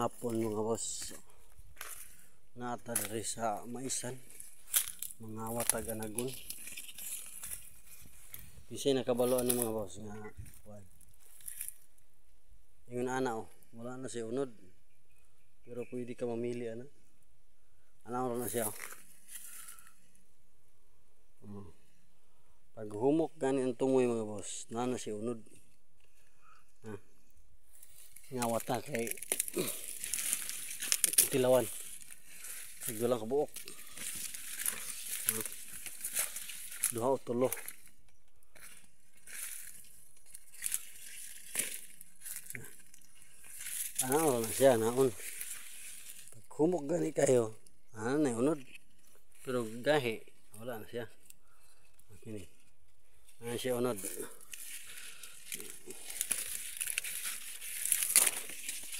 hapon mga boss, nata diri sa Maisan mga watag anagon. Bisay nakabaloan ni mga boss nga kuan. Ingon ana wala na siya unod. Pero pwede ka mamili ana. Ana na siya. Pag humok gani ang tungoy mga boss, na siya unod. Nga wata kay tilawan. Siguro lang kabuok. Duha o tulo. Ano na siya naon. Pag humok gani kayo, na unod. Pero gahi, wala na siya. Okay ni. Ano siya unod.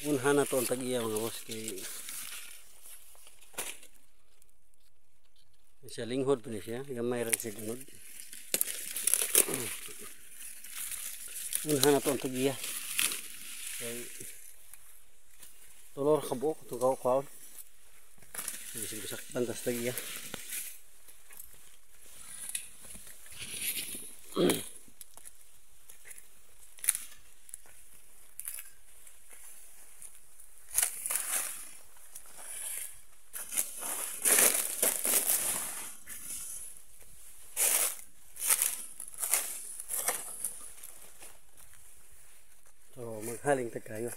Unha na to ang tag-iya mga boss kay siya linghod pa ni siya, gamay rin siya gunod. Unha na to ang tag-iya kay tulor kabuok ito kaon bisig saktan tas tag-iya. So maghaling tag kayo.